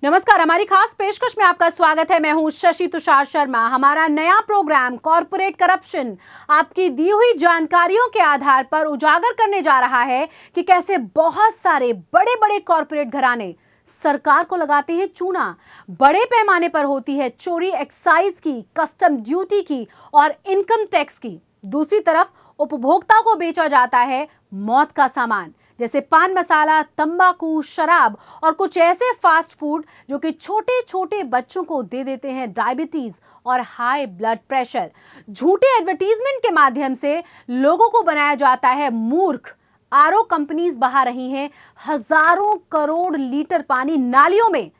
नमस्कार, हमारी खास पेशकश में आपका स्वागत है। मैं हूं शशि तुषार शर्मा। हमारा नया प्रोग्राम कॉर्पोरेट करप्शन आपकी दी हुई जानकारियों के आधार पर उजागर करने जा रहा है कि कैसे बहुत सारे बड़े बड़े कॉर्पोरेट घराने सरकार को लगाते हैं चूना। बड़े पैमाने पर होती है चोरी एक्साइज की, कस्टम ड्यूटी की और इनकम टैक्स की। दूसरी तरफ उपभोक्ता को बेचा जाता है मौत का सामान, जैसे पान मसाला, तंबाकू, शराब और कुछ ऐसे फास्ट फूड जो कि छोटे छोटे बच्चों को दे देते हैं डायबिटीज और हाई ब्लड प्रेशर। झूठे एडवर्टीजमेंट के माध्यम से लोगों को बनाया जाता है मूर्ख। आरओ कंपनीज बहा रही हैं हजारों करोड़ लीटर पानी नालियों में।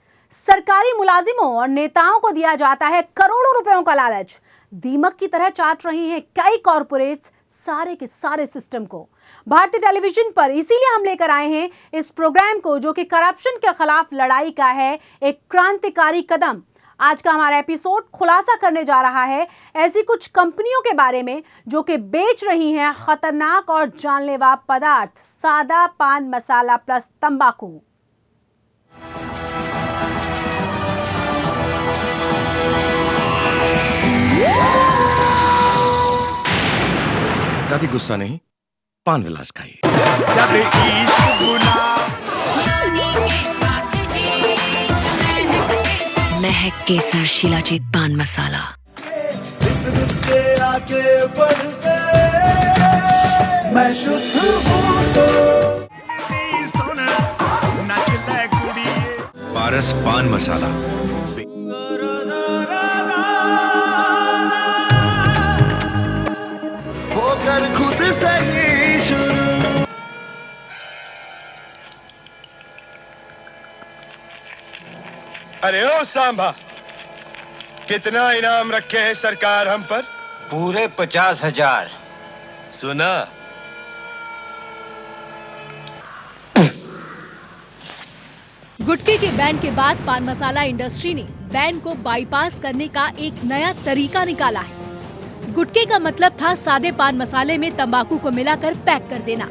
सरकारी मुलाजिमों और नेताओं को दिया जाता है करोड़ों रुपयों का लालच। दीमक की तरह चाट रही हैं कई कॉर्पोरेट्स सारे के सारे सिस्टम को। भारतीय टेलीविजन पर इसीलिए हम लेकर आए हैं इस प्रोग्राम को, जो कि करप्शन के खिलाफ लड़ाई का है एक क्रांतिकारी कदम। आज का हमारा एपिसोड खुलासा करने जा रहा है ऐसी कुछ कंपनियों के बारे में जो कि बेच रही हैं खतरनाक और जानलेवा पदार्थ, सादा पान मसाला प्लस तंबाकू। दादी गुस्सा नहीं, पान विलास खाइए। महक केसर शिलाजीत पान मसाला। मैं शुद्ध हूँ तो पारस पान मसाला। होकर खुद से ही शुरू। अरे ओ सांभा, कितना इनाम रखे हैं सरकार हम पर? पूरे 50,000। सुना? गुटखे के बैन के बाद पान मसाला इंडस्ट्री ने बैन को बाईपास करने का एक नया तरीका निकाला है। गुटखे का मतलब था सादे पान मसाले में तंबाकू को मिलाकर पैक कर देना।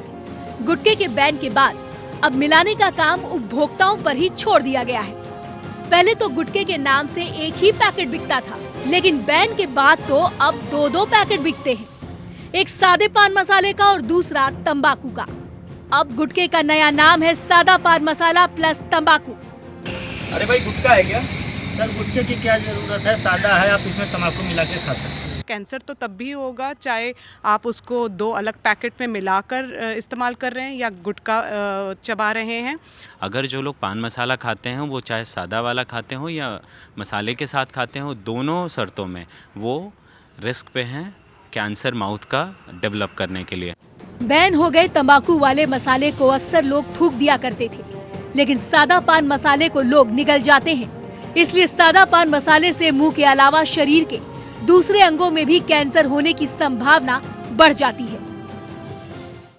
गुटखे के बैन के बाद अब मिलाने का काम उपभोक्ताओं पर ही छोड़ दिया गया है। पहले तो गुटखे के नाम से एक ही पैकेट बिकता था, लेकिन बैन के बाद तो अब दो पैकेट बिकते हैं, एक सादे पान मसाले का और दूसरा तंबाकू का। अब गुटखे का नया नाम है सादा पान मसाला प्लस तंबाकू। अरे भाई, गुटखा है क्या? सर, गुटखे की क्या जरूरत है, सादा है, आप इसमें तंबाकू मिला के खा सकते हैं। कैंसर तो तब भी होगा चाहे आप उसको 2 अलग पैकेट में मिलाकर इस्तेमाल कर रहे हैं या गुटखा चबा रहे हैं। अगर जो लोग पान मसाला खाते हैं वो चाहे सादा वाला खाते हो या मसाले के साथ खाते हो, दोनों शर्तों में वो रिस्क पे हैं कैंसर माउथ का डेवलप करने के लिए। बैन हो गए तंबाकू वाले मसाले को अक्सर लोग थूक दिया करते थे, लेकिन सादा पान मसाले को लोग निगल जाते हैं। इसलिए सादा पान मसाले से मुंह के अलावा शरीर के दूसरे अंगों में भी कैंसर होने की संभावना बढ़ जाती है।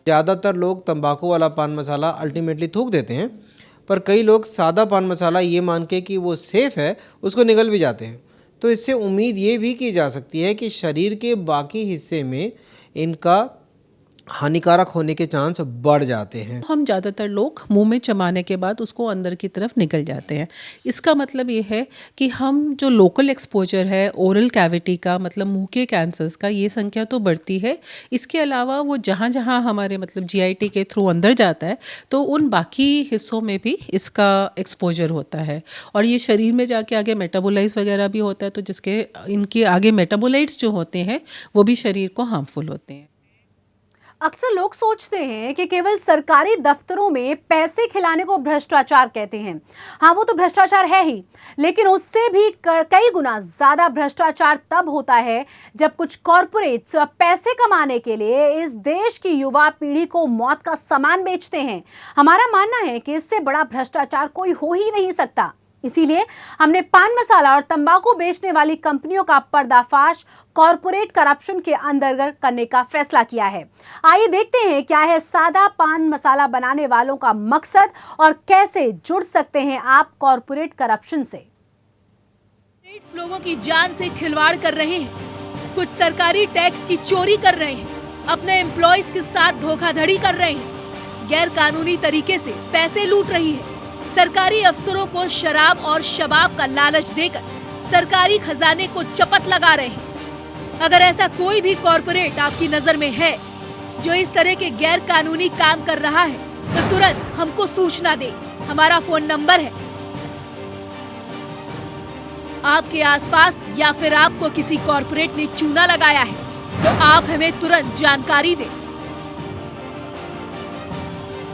ज़्यादातर लोग तंबाकू वाला पान मसाला अल्टीमेटली थूक देते हैं, पर कई लोग सादा पान मसाला ये मान के कि वो सेफ है उसको निगल भी जाते हैं। तो इससे उम्मीद ये भी की जा सकती है कि शरीर के बाकी हिस्से में इनका हानिकारक होने के चांस बढ़ जाते हैं। हम ज़्यादातर लोग मुंह में चबाने के बाद उसको अंदर की तरफ निकल जाते हैं। इसका मतलब ये है कि हम जो लोकल एक्सपोजर है ओरल कैविटी का, मतलब मुंह के कैंसर्स का, ये संख्या तो बढ़ती है। इसके अलावा वो जहाँ जहाँ हमारे मतलब जीआईटी के थ्रू अंदर जाता है तो उन बाकी हिस्सों में भी इसका एक्सपोजर होता है और ये शरीर में जाके आगे मेटाबोलाइट्स वगैरह भी होता है, तो जिसके इनके आगे मेटाबोलाइट्स जो होते हैं वो भी शरीर को हार्मफुल होते हैं। अक्सर लोग सोचते हैं कि केवल सरकारी दफ्तरों में पैसे खिलाने को भ्रष्टाचार कहते हैं। हाँ, वो तो भ्रष्टाचार है ही, लेकिन उससे भी कई गुना ज्यादा भ्रष्टाचार तब होता है जब कुछ कॉरपोरेट्स पैसे कमाने के लिए इस देश की युवा पीढ़ी को मौत का सामान बेचते हैं। हमारा मानना है कि इससे बड़ा भ्रष्टाचार कोई हो ही नहीं सकता। इसीलिए हमने पान मसाला और तंबाकू बेचने वाली कंपनियों का पर्दाफाश कॉर्पोरेट करप्शन के अंतर्गत करने का फैसला किया है। आइए देखते हैं क्या है सादा पान मसाला बनाने वालों का मकसद और कैसे जुड़ सकते हैं आप कॉर्पोरेट करप्शन से। लोगों की जान से खिलवाड़ कर रहे हैं, कुछ सरकारी टैक्स की चोरी कर रहे हैं, अपने एम्प्लॉयज के साथ धोखाधड़ी कर रहे हैं, गैर कानूनी तरीके से पैसे लूट रही है, सरकारी अफसरों को शराब और शबाब का लालच देकर सरकारी खजाने को चपत लगा रहे हैं। अगर ऐसा कोई भी कॉरपोरेट आपकी नजर में है जो इस तरह के गैर कानूनी काम कर रहा है तो तुरंत हमको सूचना दे। हमारा फोन नंबर है। आपके आसपास या फिर आपको किसी कॉरपोरेट ने चूना लगाया है तो आप हमें तुरंत जानकारी दें।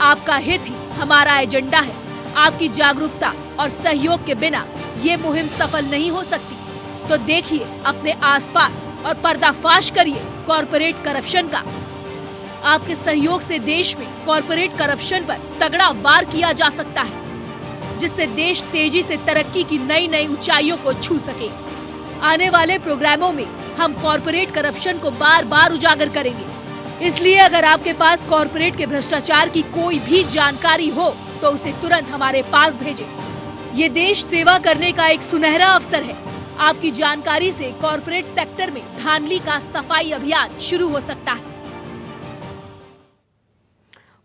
आपका हित ही हमारा एजेंडा है। आपकी जागरूकता और सहयोग के बिना ये मुहिम सफल नहीं हो सकती। तो देखिए अपने आसपास और पर्दाफाश करिए कॉरपोरेट करप्शन का। आपके सहयोग से देश में कॉरपोरेट करप्शन पर तगड़ा वार किया जा सकता है, जिससे देश तेजी से तरक्की की नई नई ऊंचाइयों को छू सके। आने वाले प्रोग्रामों में हम कॉरपोरेट करप्शन को बार बार उजागर करेंगे। इसलिए अगर आपके पास कॉरपोरेट के भ्रष्टाचार की कोई भी जानकारी हो तो उसे तुरंत हमारे पास भेजें। ये देश सेवा करने का एक सुनहरा अवसर है। आपकी जानकारी से कॉरपोरेट सेक्टर में धांधली का सफाई अभियान शुरू हो सकता है।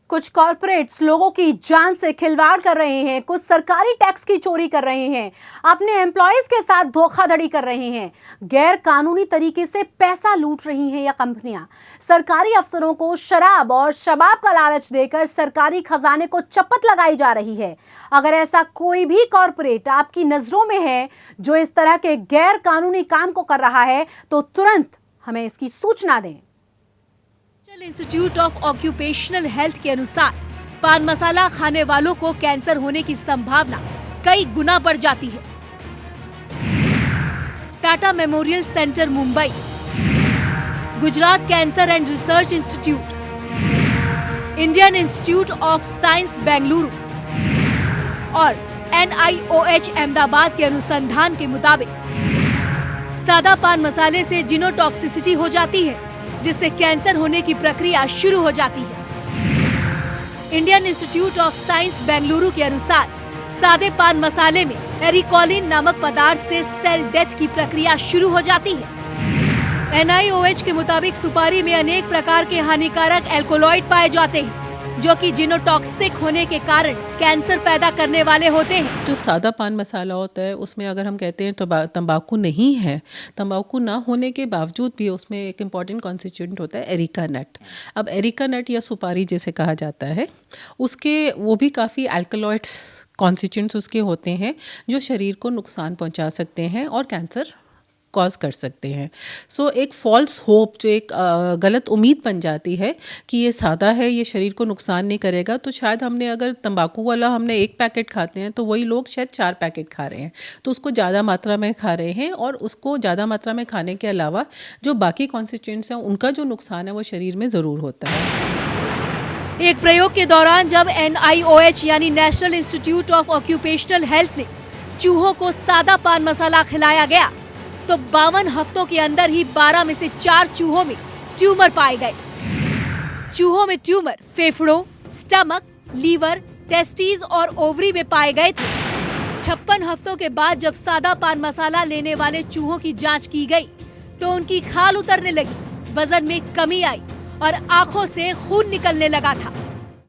कुछ कॉरपोरेट्स लोगों की जान से खिलवाड़ कर रहे हैं, कुछ सरकारी टैक्स की चोरी कर रहे हैं, अपने एम्प्लॉयज के साथ धोखाधड़ी कर रहे हैं, गैर कानूनी तरीके से पैसा लूट रही हैं। यह कंपनियां सरकारी अफसरों को शराब और शबाब का लालच देकर सरकारी खजाने को चपत लगाई जा रही है। अगर ऐसा कोई भी कॉरपोरेट आपकी नजरों में है जो इस तरह के गैर कानूनी काम को कर रहा है तो तुरंत हमें इसकी सूचना दें। National institute of occupational health के अनुसार पान मसाला खाने वालों को कैंसर होने की संभावना कई गुना बढ़ जाती है। Tata memorial centre Mumbai, Gujarat cancer and research institute, Indian institute of science Bengaluru और NIOH अहमदाबाद के अनुसंधान के मुताबिक सादा पान मसाले से जीनोटॉक्सिसिटी हो जाती है, जिससे कैंसर होने की प्रक्रिया शुरू हो जाती है। Indian institute of science Bengaluru के अनुसार सादे पान मसाले में एरिकोलिन नामक पदार्थ से सेल डेथ की प्रक्रिया शुरू हो जाती है। NIOH के मुताबिक सुपारी में अनेक प्रकार के हानिकारक एल्कोलॉइड पाए जाते हैं जो कि जीनोटॉक्सिक होने के कारण कैंसर पैदा करने वाले होते हैं। जो सादा पान मसाला होता है उसमें अगर हम कहते हैं तंबाकू नहीं है, तंबाकू ना होने के बावजूद भी उसमें एक इम्पॉर्टेंट कॉन्स्टिट्यूएंट होता है एरिका नट। अब एरिका नट या सुपारी जिसे कहा जाता है, उसके वो भी काफ़ी अल्कलॉइड्स कॉन्स्टिट्यूएंट्स उसके होते हैं जो शरीर को नुकसान पहुंचा सकते हैं और कैंसर कॉज कर सकते हैं। सो एक फॉल्स होप, जो एक गलत उम्मीद बन जाती है कि ये सादा है, ये शरीर को नुकसान नहीं करेगा। तो शायद हमने अगर तंबाकू वाला हमने 1 पैकेट खाते हैं तो वही लोग शायद 4 पैकेट खा रहे हैं, तो उसको ज़्यादा मात्रा में खा रहे हैं और उसको ज़्यादा मात्रा में खाने के अलावा जो बाकी कॉन्स्टिट्यूएंट्स हैं उनका जो नुकसान है वो शरीर में ज़रूर होता है। एक प्रयोग के दौरान जब NIOH यानी national institute of occupational health ने चूहों को सादा पान मसाला खिलाया गया तो 52 हफ्तों के अंदर ही 12 में से 4 चूहों में ट्यूमर पाए गए। चूहों में ट्यूमर फेफड़ों, स्टमक, लीवर, टेस्टिस और ओवरी में पाए गए थे। 56 हफ्तों के बाद जब सादा पान मसाला लेने वाले चूहों की जांच की गई तो उनकी खाल उतरने लगी, वजन में कमी आई और आंखों से खून निकलने लगा था।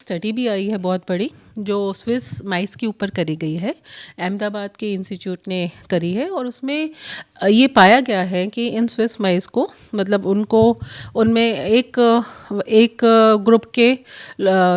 स्टडी भी आई है बहुत बड़ी जो स्विस माइस के ऊपर करी गई है, अहमदाबाद के इंस्टीट्यूट ने करी है और उसमें ये पाया गया है कि इन स्विस माइस को मतलब उनमें एक ग्रुप के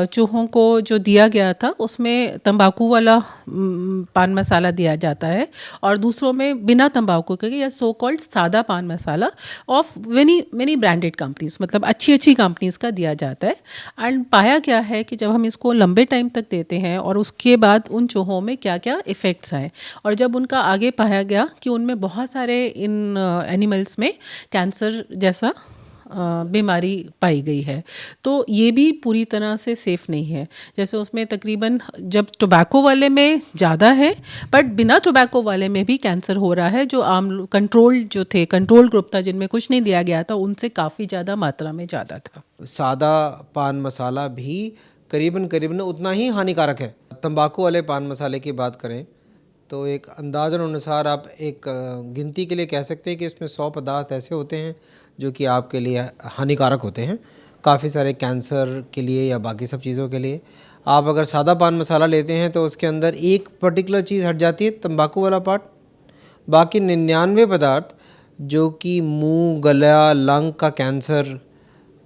चूहों को जो दिया गया था उसमें तंबाकू वाला पान मसाला दिया जाता है और दूसरों में बिना तंबाकू के या सो कॉल्ड सादा पान मसाला ऑफ मेनी ब्रांडेड कंपनीज, मतलब अच्छी कंपनीज का दिया जाता है। एंड पाया गया है कि जब हम इसको लंबे टाइम तक देते हैं और उसके बाद उन चूहों में क्या क्या इफ़ेक्ट्स आए और जब उनका आगे पाया गया कि उनमें बहुत सारे इन एनिमल्स में कैंसर जैसा बीमारी पाई गई है, तो ये भी पूरी तरह से सेफ़ नहीं है। जैसे उसमें तकरीबन जब टोबैको वाले में ज़्यादा है बट बिना टोबैको वाले में भी कैंसर हो रहा है। जो आम कंट्रोल ग्रुप था जिनमें कुछ नहीं दिया गया था उनसे काफ़ी ज़्यादा मात्रा में ज़्यादा था। सादा पान मसाला भी करीबन उतना ही हानिकारक है। तंबाकू वाले पान मसाले की बात करें तो एक अंदाज़न अनुसार आप एक गिनती के लिए कह सकते हैं कि इसमें 100 पदार्थ ऐसे होते हैं जो कि आपके लिए हानिकारक होते हैं, काफ़ी सारे कैंसर के लिए या बाकी सब चीज़ों के लिए। आप अगर सादा पान मसाला लेते हैं तो उसके अंदर एक पर्टिकुलर चीज़ हट जाती है, तंबाकू वाला पार्ट। बाकी 99 पदार्थ जो कि मुंह, गला, लंग का कैंसर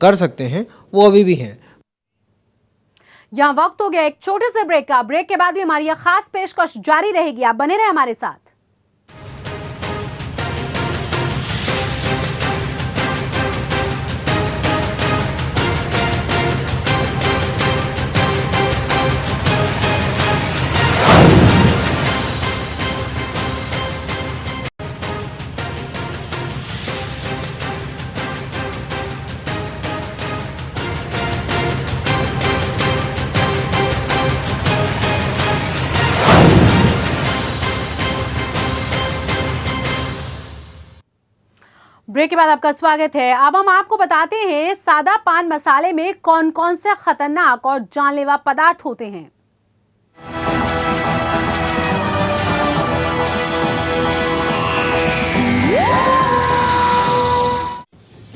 कर सकते हैं वो अभी भी हैं। यहाँ वक्त हो गया एक छोटे से ब्रेक का। ब्रेक के बाद भी हमारी यह खास पेशकश जारी रहेगी, आप बने रहे हमारे साथ। ब्रेक के बाद आपका स्वागत है। अब हम आपको बताते हैं सादा पान मसाले में कौन कौन से खतरनाक और जानलेवा पदार्थ होते हैं।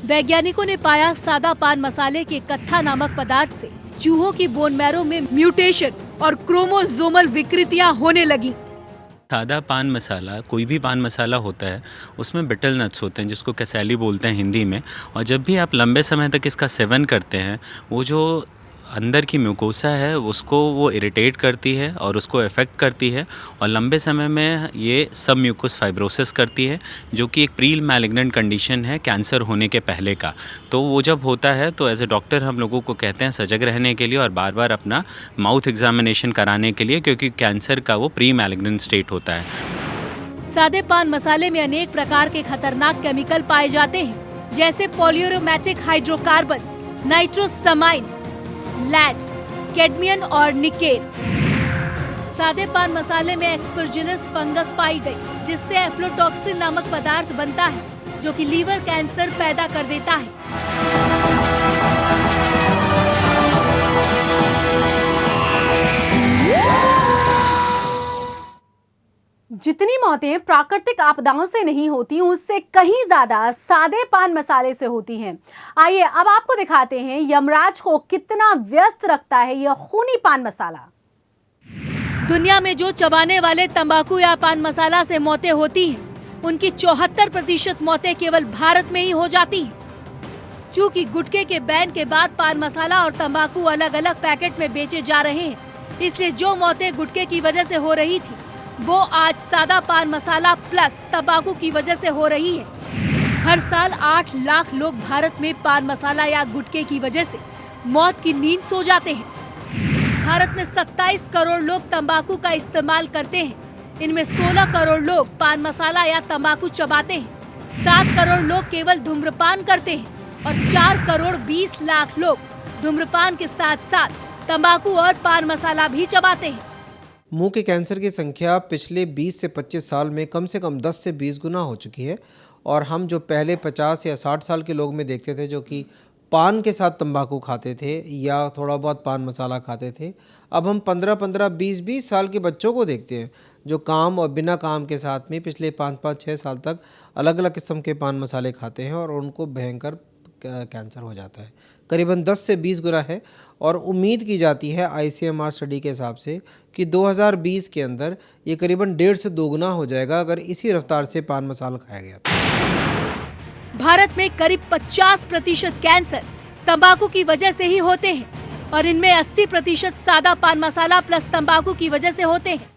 वैज्ञानिकों ने पाया सादा पान मसाले के कत्था नामक पदार्थ से चूहों की बोन मैरो में म्यूटेशन और क्रोमोसोमल विकृतियां होने लगी। सादा पान मसाला, कोई भी पान मसाला होता है, उसमें बिटल नट्स होते हैं जिसको कैसेली बोलते हैं हिंदी में। और जब भी आप लंबे समय तक इसका सेवन करते हैं, वो जो अंदर की म्यूकोसा है उसको वो इरिटेट करती है और उसको अफेक्ट करती है, और लंबे समय में ये सब म्यूकोस फाइब्रोसिस करती है, जो कि एक प्री मैलिग्नेंट कंडीशन है कैंसर होने के पहले का। तो वो जब होता है तो एज ए डॉक्टर हम लोगों को कहते हैं सजग रहने के लिए और बार बार अपना माउथ एग्जामिनेशन कराने के लिए, क्योंकि कैंसर का वो प्री मैलिग्नेंट स्टेट होता है। सादे पान मसाले में अनेक प्रकार के खतरनाक केमिकल पाए जाते हैं, जैसे पॉलीएरोमेटिक हाइड्रोकार्बन्स, नाइट्रोसमाइन, लैड, कैडमियम और निकेल। सादे पान मसाले में एक्सपरजिलस फंगस पाई गई, जिससे एफ्लोटॉक्सिन नामक पदार्थ बनता है, जो कि लीवर कैंसर पैदा कर देता है। जितनी मौतें प्राकृतिक आपदाओं से नहीं होती, उससे कहीं ज्यादा सादे पान मसाले से होती हैं। आइए अब आपको दिखाते हैं यमराज को कितना व्यस्त रखता है यह खूनी पान मसाला। दुनिया में जो चबाने वाले तंबाकू या पान मसाला से मौतें होती हैं, उनकी 74% मौतें केवल भारत में ही हो जाती हैं। चूंकि गुटखे के बैन के बाद पान मसाला और तंबाकू अलग अलग पैकेट में बेचे जा रहे हैं, इसलिए जो मौतें गुटखे की वजह से हो रही थी, वो आज सादा पान मसाला प्लस तंबाकू की वजह से हो रही है। हर साल 8 लाख लोग भारत में पान मसाला या गुटखे की वजह से मौत की नींद सो जाते हैं। भारत में 27 करोड़ लोग तंबाकू का इस्तेमाल करते हैं। इनमें 16 करोड़ लोग पान मसाला या तंबाकू चबाते हैं, 7 करोड़ लोग केवल धूम्रपान करते हैं और 4 करोड़ 20 लाख लोग धूम्रपान के साथ साथ तंबाकू और पान मसाला भी चबाते हैं। मुंह के कैंसर की संख्या पिछले 20 से 25 साल में कम से कम 10 से 20 गुना हो चुकी है। और हम जो पहले 50 या 60 साल के लोग में देखते थे जो कि पान के साथ तंबाकू खाते थे या थोड़ा बहुत पान मसाला खाते थे, अब हम 15-15, 20-20 साल के बच्चों को देखते हैं जो काम और बिना काम के साथ में पिछले 5-5-6 साल तक अलग अलग किस्म के पान मसाले खाते हैं और उनको भयंकर कैंसर हो जाता है। करीबन 10 से 20 गुना है। और उम्मीद की जाती है ICMR स्टडी के हिसाब से कि 2020 के अंदर ये करीबन 1.5 से 2 गुना हो जाएगा अगर इसी रफ्तार से पान मसाला खाया गया। भारत में करीब 50% कैंसर तंबाकू की वजह से ही होते हैं और इनमें 80% सादा पान मसाला प्लस तंबाकू की वजह से होते हैं।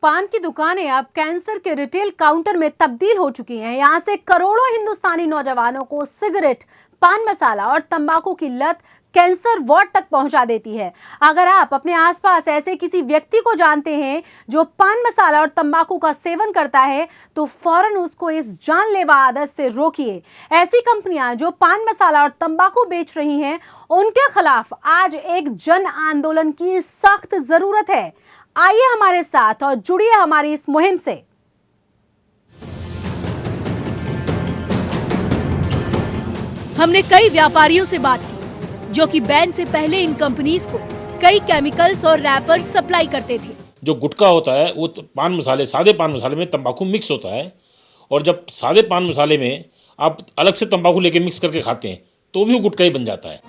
पान की दुकानें अब कैंसर के रिटेल काउंटर में तब्दील हो चुकी हैं। यहाँ से करोड़ों हिंदुस्तानी नौजवानों को सिगरेट, पान मसाला और तंबाकू की लत कैंसर वार्ड तक पहुंचा देती है। अगर आप अपने आसपास ऐसे किसी व्यक्ति को जानते हैं जो पान मसाला और तंबाकू का सेवन करता है, तो फौरन उसको इस जानलेवा आदत से रोकिए। ऐसी कंपनियां जो पान मसाला और तंबाकू बेच रही हैं, उनके खिलाफ आज एक जन आंदोलन की सख्त जरूरत है। आइए हमारे साथ और जुड़िए हमारी इस मुहिम से। हमने कई व्यापारियों से बात की जो कि बैन से पहले इन कंपनीज को कई केमिकल्स और रैपर्स सप्लाई करते थे। जो गुटखा होता है वो पान मसाले, सादे पान मसाले में तंबाकू मिक्स होता है, और जब सादे पान मसाले में आप अलग से तंबाकू लेके मिक्स करके खाते हैं तो भी वो गुटखा ही बन जाता है।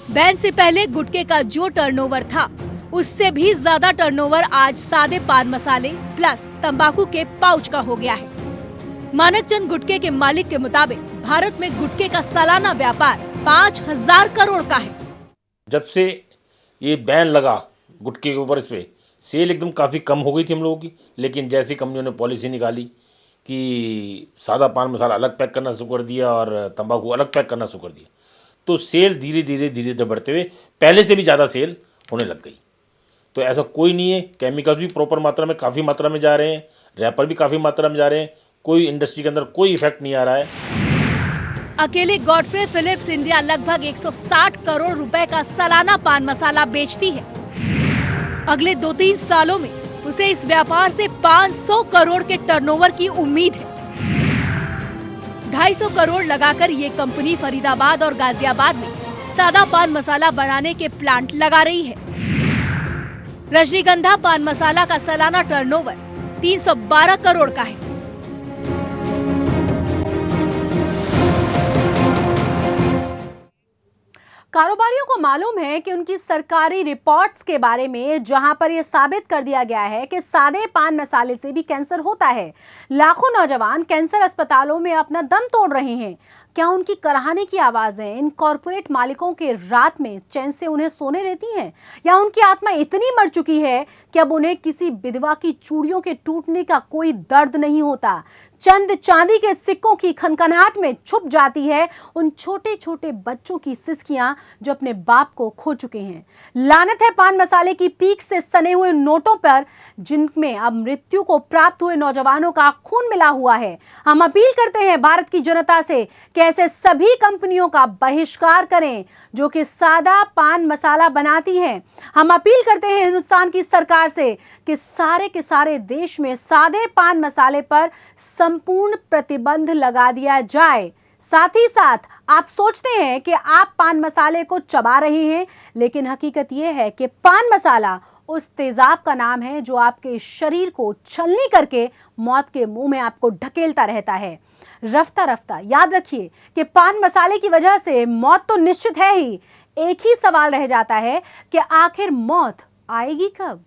बैन से पहले गुटखे का जो टर्नओवर था, उससे भी ज्यादा टर्नओवर आज सादे पान मसाले प्लस तंबाकू के पाउच का हो गया है। मानकचंद गुटखे के मालिक के मुताबिक भारत में गुटखे का सालाना व्यापार 5,000 करोड़ का है। जब से ये बैन लगा गुटखे के ऊपर, इस पे सेल एकदम काफ़ी कम हो गई थी हम लोगों की, लेकिन जैसी कंपनियों ने पॉलिसी निकाली कि सादा पान मसाला अलग पैक करना शुरू कर दिया और तंबाकू अलग पैक करना शुरू कर दिया, तो सेल धीरे धीरे बढ़ते हुए पहले से भी ज़्यादा सेल होने लग गई। तो ऐसा कोई नहीं है, केमिकल्स भी प्रॉपर मात्रा में, काफ़ी मात्रा में जा रहे हैं, रैपर भी काफ़ी मात्रा में जा रहे हैं, कोई इंडस्ट्री के अंदर कोई इफेक्ट नहीं आ रहा है। अकेले गॉडफ्रे फिलिप्स इंडिया लगभग 160 करोड़ रुपए का सालाना पान मसाला बेचती है। अगले 2-3 सालों में उसे इस व्यापार से 500 करोड़ के टर्नओवर की उम्मीद है। 250 करोड़ लगाकर ये कंपनी फरीदाबाद और गाजियाबाद में सादा पान मसाला बनाने के प्लांट लगा रही है। रजनीगंधा पान मसाला का सालाना टर्नओवर 312 करोड़ का है। कारोबारियों को मालूम है कि उनकी सरकारी रिपोर्ट्स के बारे में, जहां पर यह साबित कर दिया गया है कि सादे पान मसाले से भी कैंसर होता है। लाखों नौजवान कैंसर अस्पतालों में अपना दम तोड़ रहे हैं। क्या उनकी कराहने की आवाजें इन कॉरपोरेट मालिकों के रात में चैन से उन्हें सोने देती हैं, या उनकी आत्मा इतनी मर चुकी है कि अब उन्हें किसी विधवा की चूड़ियों के टूटने का कोई दर्द नहीं होता? चंद चांदी के सिक्कों की खनखनाहट में छुप जाती है उन छोटे छोटे बच्चों की सिसकियां जो अपने बाप को खो चुके हैं। लानत है पान मसाले की पीक से सने हुए नोटों पर, जिनमें अब मृत्यु को प्राप्त हुए नौजवानों का खून मिला हुआ है। हम अपील करते हैं भारत की जनता से कि ऐसे सभी कंपनियों का बहिष्कार करें जो कि सादा पान मसाला बनाती हैं। हम अपील करते हैं हिंदुस्तान की सरकार से कि सारे के सारे देश में सादे पान मसाले पर संपूर्ण प्रतिबंध लगा दिया जाए। साथ ही साथ आप सोचते हैं कि आप पान मसाले को चबा रहे हैं, लेकिन हकीकत यह है कि पान मसाला उस तेजाब का नाम है जो आपके शरीर को छलनी करके मौत के मुंह में आपको ढकेलता रहता है। रफ्ता रफ्ता याद रखिए कि पान मसाले की वजह से मौत तो निश्चित है ही, एक ही सवाल रह जाता है कि आखिर मौत आएगी कब?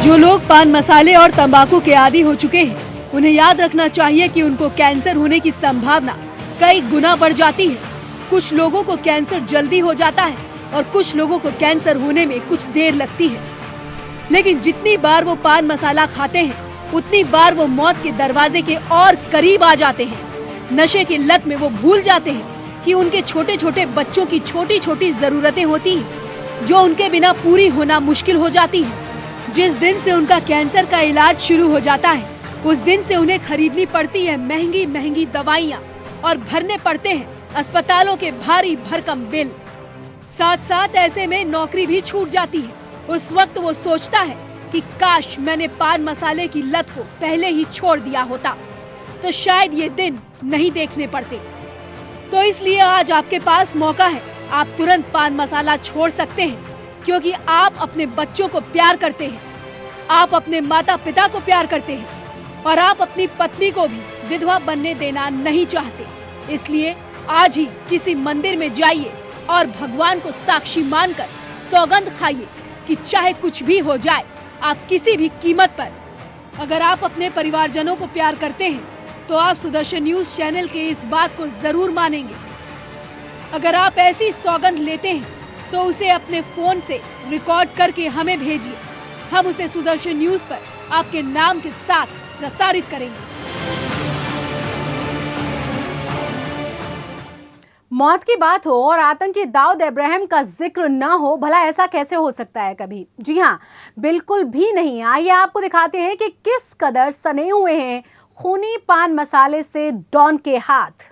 जो लोग पान मसाले और तंबाकू के आदी हो चुके हैं, उन्हें याद रखना चाहिए कि उनको कैंसर होने की संभावना कई गुना बढ़ जाती है। कुछ लोगों को कैंसर जल्दी हो जाता है और कुछ लोगों को कैंसर होने में कुछ देर लगती है। लेकिन जितनी बार वो पान मसाला खाते हैं, उतनी बार वो मौत के दरवाजे के और करीब आ जाते हैं। नशे की लत में वो भूल जाते हैं कि उनके छोटे छोटे बच्चों की छोटी छोटी जरूरतें होती हैं, जो उनके बिना पूरी होना मुश्किल हो जाती है। जिस दिन से उनका कैंसर का इलाज शुरू हो जाता है, उस दिन से उन्हें खरीदनी पड़ती है महंगी महंगी दवाइयाँ और भरने पड़ते हैं अस्पतालों के भारी भरकम बिल। साथ साथ ऐसे में नौकरी भी छूट जाती है। उस वक्त वो सोचता है कि काश मैंने पान मसाले की लत को पहले ही छोड़ दिया होता, तो शायद ये दिन नहीं देखने पड़ते। तो इसलिए आज आपके पास मौका है, आप तुरंत पान मसाला छोड़ सकते हैं, क्योंकि आप अपने बच्चों को प्यार करते हैं, आप अपने माता पिता को प्यार करते हैं और आप अपनी पत्नी को भी विधवा बनने देना नहीं चाहते। इसलिए आज ही किसी मंदिर में जाइए और भगवान को साक्षी मानकर सौगंध खाइए कि चाहे कुछ भी हो जाए, आप किसी भी कीमत पर, अगर आप अपने परिवारजनों को प्यार करते हैं तो आप सुदर्शन न्यूज चैनल के इस बात को जरूर मानेंगे। अगर आप ऐसी सौगंध लेते हैं तो उसे अपने फोन से रिकॉर्ड करके हमें भेजिए। हम उसे सुदर्शन न्यूज पर आपके नाम के साथ प्रसारित करेंगे। मौत की बात हो और आतंकी दाऊद इब्राहिम का जिक्र ना हो, भला ऐसा कैसे हो सकता है कभी? जी हाँ, बिल्कुल भी नहीं। आइए आपको दिखाते हैं कि किस कदर सने हुए हैं खूनी पान मसाले से डॉन के हाथ।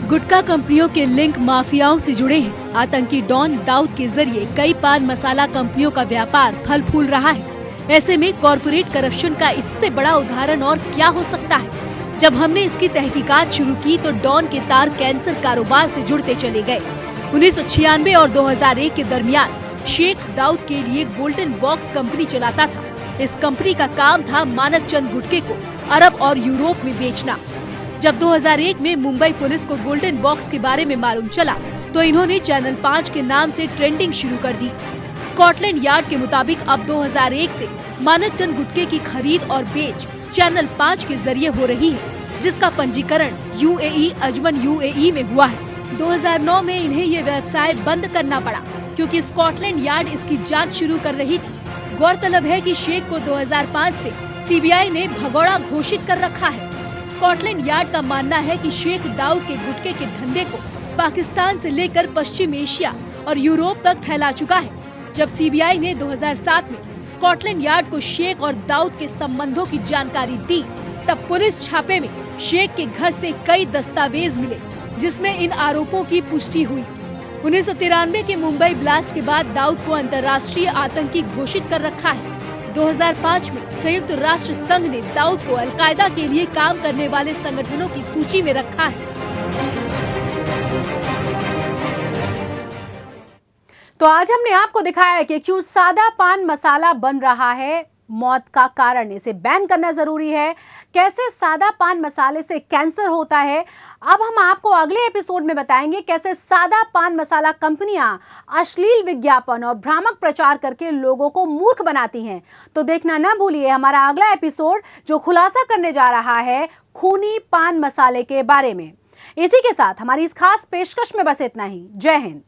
गुटखा कंपनियों के लिंक माफियाओं से जुड़े हैं। आतंकी डॉन दाऊद के जरिए कई पान मसाला कंपनियों का व्यापार फल फूल रहा है। ऐसे में कॉरपोरेट करप्शन का इससे बड़ा उदाहरण और क्या हो सकता है? जब हमने इसकी तहकीकात शुरू की तो डॉन के तार कैंसर कारोबार से जुड़ते चले गए। 1996 और 2001 के दरमियान शेख दाऊद के लिए गोल्डन बॉक्स कंपनी चलाता था। इस कंपनी का काम था मानक चंद गुटखे को अरब और यूरोप में बेचना। जब 2001 में मुंबई पुलिस को गोल्डन बॉक्स के बारे में मालूम चला तो इन्होंने चैनल 5 के नाम से ट्रेंडिंग शुरू कर दी। स्कॉटलैंड यार्ड के मुताबिक अब 2001 से मानक चंद गुटखे की खरीद और बेच चैनल 5 के जरिए हो रही है, जिसका पंजीकरण यूएई अजमन यूएई में हुआ है। 2009 में इन्हें ये व्यवसाय बंद करना पड़ा क्योंकि स्कॉटलैंड यार्ड इसकी जांच शुरू कर रही थी। गौरतलब है कि शेख को 2005 से सीबीआई ने भगोड़ा घोषित कर रखा है। स्कॉटलैंड यार्ड का मानना है कि शेख दाऊद के गुटखे के धंधे को पाकिस्तान से लेकर पश्चिम एशिया और यूरोप तक फैला चुका है। जब सीबीआई ने 2007 में स्कॉटलैंड यार्ड को शेख और दाऊद के संबंधों की जानकारी दी, तब पुलिस छापे में शेख के घर से कई दस्तावेज मिले जिसमें इन आरोपों की पुष्टि हुई। 1993 के मुंबई ब्लास्ट के बाद दाऊद को अंतर्राष्ट्रीय आतंकी घोषित कर रखा है। 2005 में संयुक्त राष्ट्र संघ ने दाऊद को अलकायदा के लिए काम करने वाले संगठनों की सूची में रखा है। तो आज हमने आपको दिखाया कि क्यों सादा पान मसाला बन रहा है मौत का कारण, इसे बैन करना जरूरी है, कैसे सादा पान मसाले से कैंसर होता है। अब हम आपको अगले एपिसोड में बताएंगे कैसे सादा पान मसाला कंपनियां अश्लील विज्ञापन और भ्रामक प्रचार करके लोगों को मूर्ख बनाती हैं। तो देखना न भूलिए हमारा अगला एपिसोड जो खुलासा करने जा रहा है खूनी पान मसाले के बारे में। इसी के साथ हमारी इस खास पेशकश में बस इतना ही। जय हिंद।